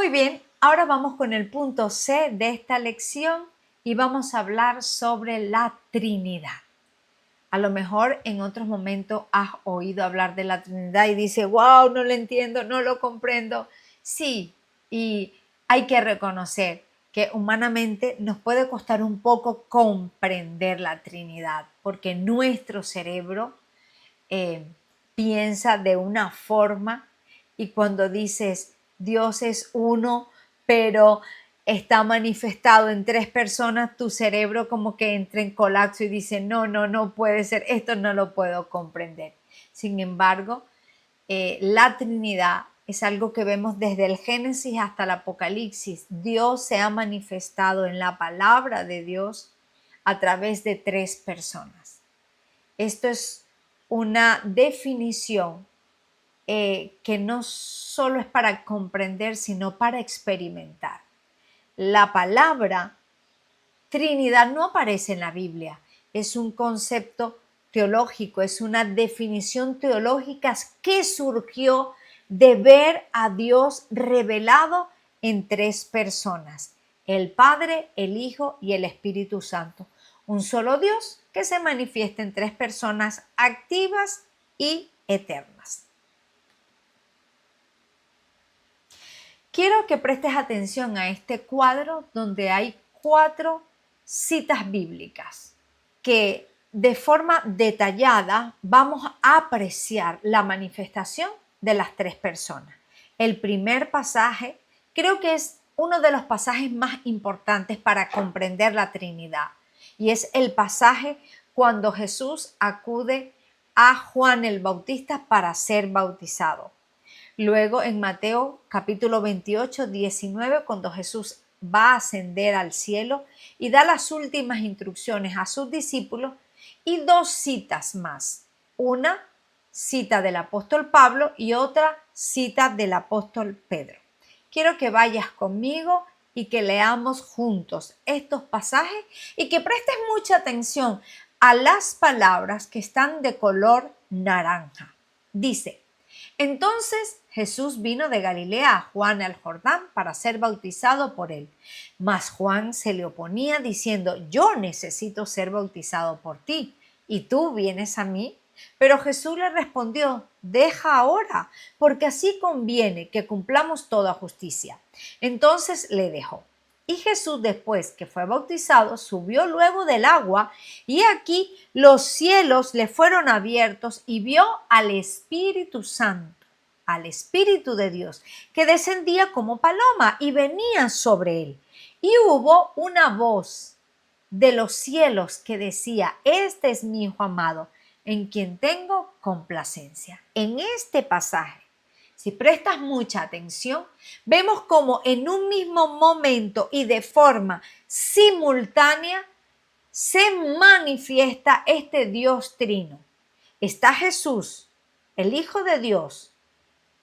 Muy bien, ahora vamos con el punto C de esta lección y vamos a hablar sobre la Trinidad. A lo mejor en otros momentos has oído hablar de la Trinidad y dices, wow, no lo entiendo, no lo comprendo. Sí, y hay que reconocer que humanamente nos puede costar un poco comprender la Trinidad, porque nuestro cerebro piensa de una forma y cuando dices Dios es uno, pero está manifestado en tres personas, tu cerebro como que entra en colapso y dice, no puede ser, esto no lo puedo comprender. Sin embargo, la Trinidad es algo que vemos desde el Génesis hasta el Apocalipsis. Dios se ha manifestado en la palabra de Dios a través de tres personas. Esto es una definición que no solo es para comprender, sino para experimentar. La palabra Trinidad no aparece en la Biblia, es un concepto teológico, es una definición teológica que surgió de ver a Dios revelado en tres personas, el Padre, el Hijo y el Espíritu Santo. Un solo Dios que se manifiesta en tres personas activas y eternas. Quiero que prestes atención a este cuadro donde hay 4 citas bíblicas que de forma detallada vamos a apreciar la manifestación de las tres personas. El primer pasaje creo que es uno de los pasajes más importantes para comprender la Trinidad y es el pasaje cuando Jesús acude a Juan el Bautista para ser bautizado. Luego en Mateo capítulo 28, 19, cuando Jesús va a ascender al cielo y da las últimas instrucciones a sus discípulos y 2 citas más. Una cita del apóstol Pablo y otra cita del apóstol Pedro. Quiero que vayas conmigo y que leamos juntos estos pasajes y que prestes mucha atención a las palabras que están de color naranja. Dice: entonces Jesús vino de Galilea a Juan al Jordán para ser bautizado por él. Mas Juan se le oponía diciendo: yo necesito ser bautizado por ti, ¿y tú vienes a mí? Pero Jesús le respondió: deja ahora, porque así conviene que cumplamos toda justicia. Entonces le dejó. Y Jesús, después que fue bautizado, subió luego del agua, y aquí los cielos le fueron abiertos y vio al Espíritu Santo, al Espíritu de Dios, que descendía como paloma y venía sobre él. Y hubo una voz de los cielos que decía: este es mi Hijo amado, en quien tengo complacencia. En este pasaje, si prestas mucha atención, vemos como en un mismo momento y de forma simultánea se manifiesta este Dios trino. Está Jesús, el Hijo de Dios,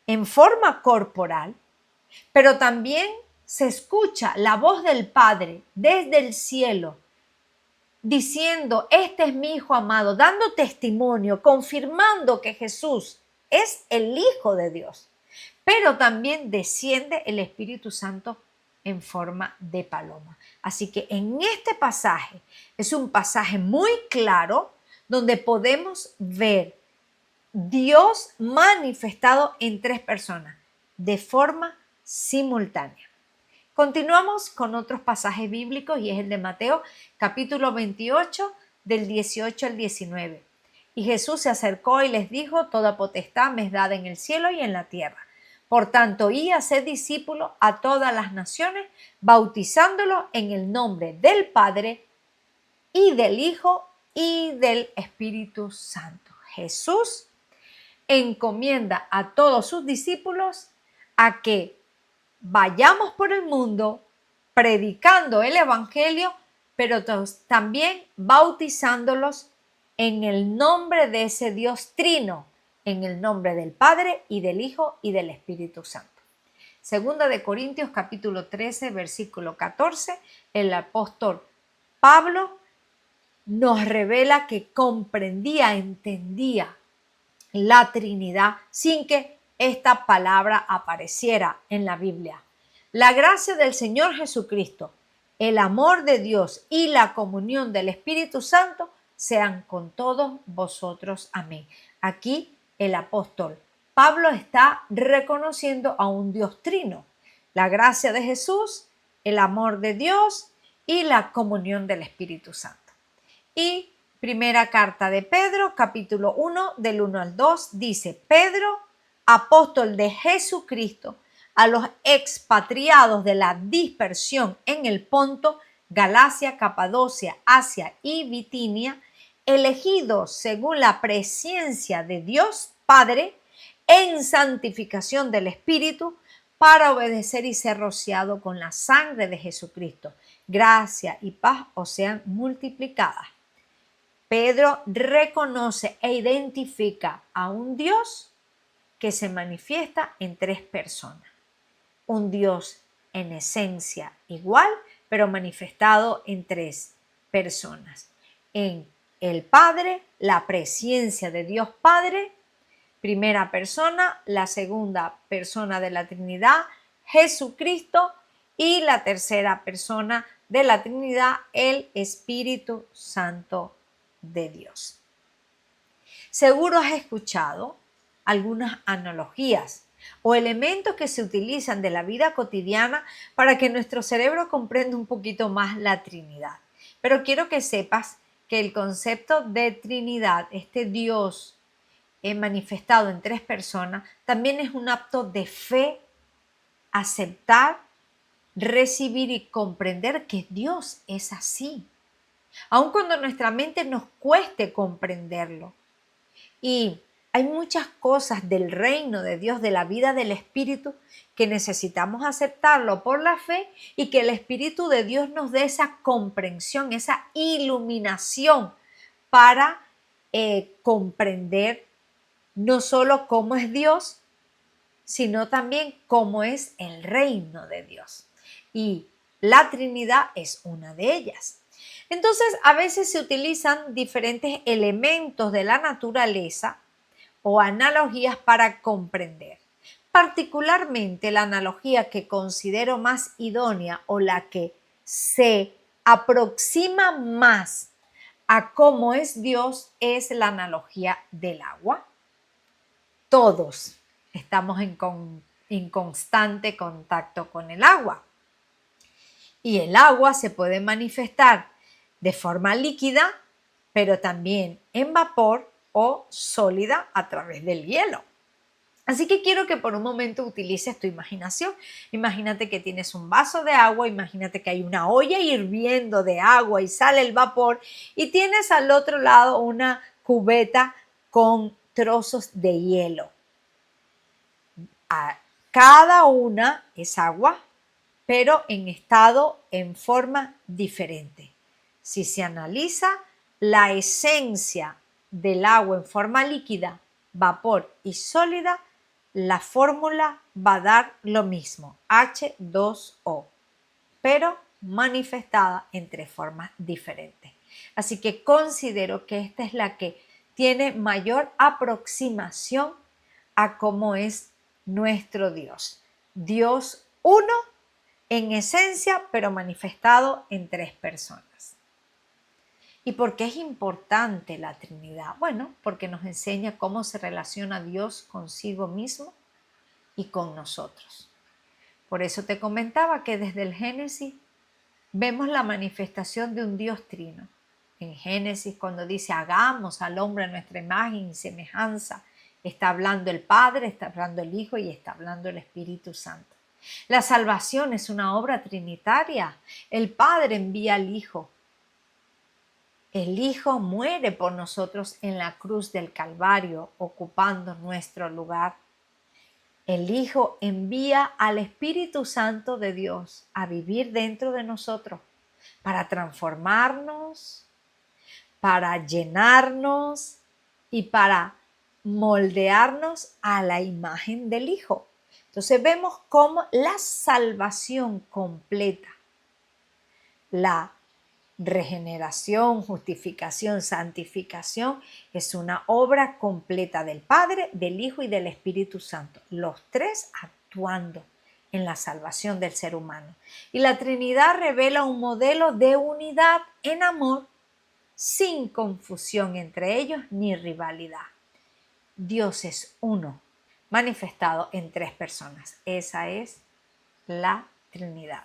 en forma corporal, pero también se escucha la voz del Padre desde el cielo diciendo: este es mi Hijo amado, dando testimonio, confirmando que Jesús es el Hijo de Dios. Pero también desciende el Espíritu Santo en forma de paloma. Así que en este pasaje es un pasaje muy claro donde podemos ver Dios manifestado en tres personas de forma simultánea. Continuamos con otros pasajes bíblicos y es el de Mateo capítulo 28 del 18 al 19. Y Jesús se acercó y les dijo: toda potestad me es dada en el cielo y en la tierra. Por tanto, id a ser discípulos a todas las naciones, bautizándolos en el nombre del Padre y del Hijo y del Espíritu Santo. Jesús encomienda a todos sus discípulos a que vayamos por el mundo predicando el Evangelio, pero también bautizándolos en el nombre de ese Dios trino, en el nombre del Padre y del Hijo y del Espíritu Santo. Segunda de Corintios capítulo 13, versículo 14, el apóstol Pablo nos revela que comprendía, entendía la Trinidad sin que esta palabra apareciera en la Biblia. La gracia del Señor Jesucristo, el amor de Dios y la comunión del Espíritu Santo sean con todos vosotros. Amén. Aquí el apóstol Pablo está reconociendo a un Dios trino, la gracia de Jesús, el amor de Dios y la comunión del Espíritu Santo. Y primera carta de Pedro, capítulo 1, del 1 al 2, dice: Pedro, apóstol de Jesucristo, a los expatriados de la dispersión en el Ponto, Galacia, Capadocia, Asia y Bitinia, elegidos según la presciencia de Dios Padre, en santificación del Espíritu, para obedecer y ser rociado con la sangre de Jesucristo. Gracia y paz os sean multiplicadas. Pedro reconoce e identifica a un Dios que se manifiesta en tres personas. Un Dios en esencia igual, pero manifestado en tres personas. En el Padre, la presencia de Dios Padre, primera persona, la segunda persona de la Trinidad, Jesucristo, y la tercera persona de la Trinidad, el Espíritu Santo de Dios. Seguro has escuchado algunas analogías o elementos que se utilizan de la vida cotidiana para que nuestro cerebro comprenda un poquito más la Trinidad. Pero quiero que sepas que el concepto de Trinidad, este Dios manifestado en tres personas, también es un acto de fe, aceptar, recibir y comprender que Dios es así, aun cuando nuestra mente nos cueste comprenderlo. Y hay muchas cosas del reino de Dios, de la vida del Espíritu, que necesitamos aceptarlo por la fe y que el Espíritu de Dios nos dé esa comprensión, esa iluminación para comprender no solo cómo es Dios, sino también cómo es el reino de Dios. Y la Trinidad es una de ellas. Entonces, a veces se utilizan diferentes elementos de la naturaleza o analogías para comprender. Particularmente la analogía que considero más idónea o la que se aproxima más a cómo es Dios es la analogía del agua. Todos estamos en constante contacto con el agua. Y el agua se puede manifestar de forma líquida, pero también en vapor o sólida a través del hielo. Así que quiero que por un momento utilices tu imaginación. Imagínate que tienes un vaso de agua, imagínate que hay una olla hirviendo de agua y sale el vapor y tienes al otro lado una cubeta con trozos de hielo. Cada una es agua, pero en forma diferente. Si se analiza la esencia del agua en forma líquida, vapor y sólida, la fórmula va a dar lo mismo, H2O, pero manifestada en tres formas diferentes. Así que considero que esta es la que tiene mayor aproximación a cómo es nuestro Dios. Dios uno en esencia, pero manifestado en tres personas. ¿Y por qué es importante la Trinidad? Bueno, porque nos enseña cómo se relaciona Dios consigo mismo y con nosotros. Por eso te comentaba que desde el Génesis vemos la manifestación de un Dios trino. En Génesis, cuando dice hagamos al hombre a nuestra imagen y semejanza, está hablando el Padre, está hablando el Hijo y está hablando el Espíritu Santo. La salvación es una obra trinitaria. El Padre envía al Hijo. El Hijo muere por nosotros en la cruz del Calvario, ocupando nuestro lugar. El Hijo envía al Espíritu Santo de Dios a vivir dentro de nosotros para transformarnos, para llenarnos y para moldearnos a la imagen del Hijo. Entonces vemos cómo la salvación completa, la regeneración, justificación, santificación, es una obra completa del Padre, del Hijo y del Espíritu Santo, los tres actuando en la salvación del ser humano. Y la Trinidad revela un modelo de unidad en amor, sin confusión entre ellos ni rivalidad. Dios es uno, manifestado en tres personas. Esa es la Trinidad.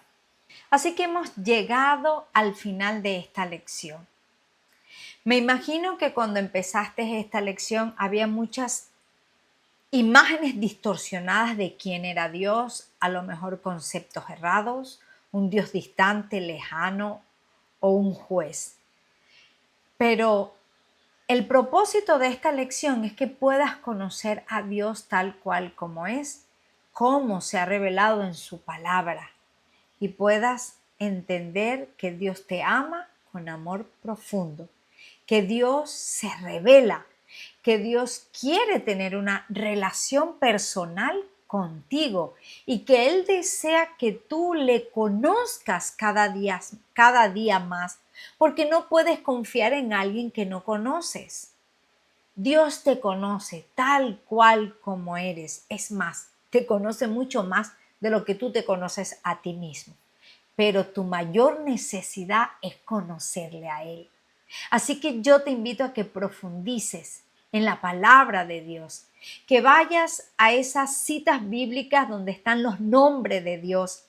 Así que hemos llegado al final de esta lección. Me imagino que cuando empezaste esta lección había muchas imágenes distorsionadas de quién era Dios, a lo mejor conceptos errados, un Dios distante, lejano o un juez. Pero el propósito de esta lección es que puedas conocer a Dios tal cual como es, cómo se ha revelado en su palabra, y puedas entender que Dios te ama con amor profundo, que Dios se revela, que Dios quiere tener una relación personal contigo y que Él desea que tú le conozcas cada día más, porque no puedes confiar en alguien que no conoces. Dios te conoce tal cual como eres. Es más, te conoce mucho más de lo que tú te conoces a ti mismo. Pero tu mayor necesidad es conocerle a Él. Así que yo te invito a que profundices en la palabra de Dios, que vayas a esas citas bíblicas donde están los nombres de Dios,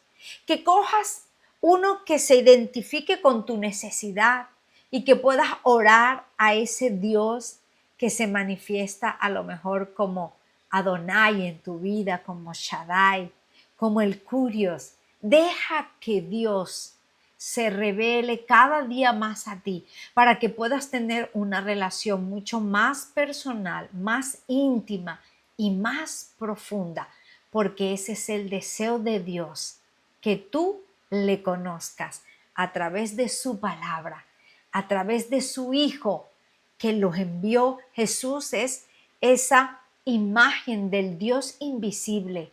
que cojas uno que se identifique con tu necesidad y que puedas orar a ese Dios que se manifiesta a lo mejor como Adonai en tu vida, como Shaddai, como el Curios. Deja que Dios se revele cada día más a ti para que puedas tener una relación mucho más personal, más íntima y más profunda, porque ese es el deseo de Dios, que tú le conozcas a través de su palabra, a través de su Hijo que los envió. Jesús es esa imagen del Dios invisible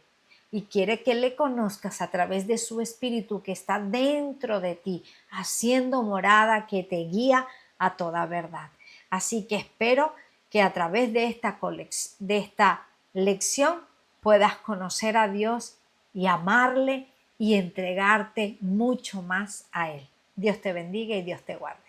y quiere que le conozcas a través de su Espíritu que está dentro de ti, haciendo morada, que te guía a toda verdad. Así que espero que a través de esta lección puedas conocer a Dios y amarle y entregarte mucho más a Él. Dios te bendiga y Dios te guarde.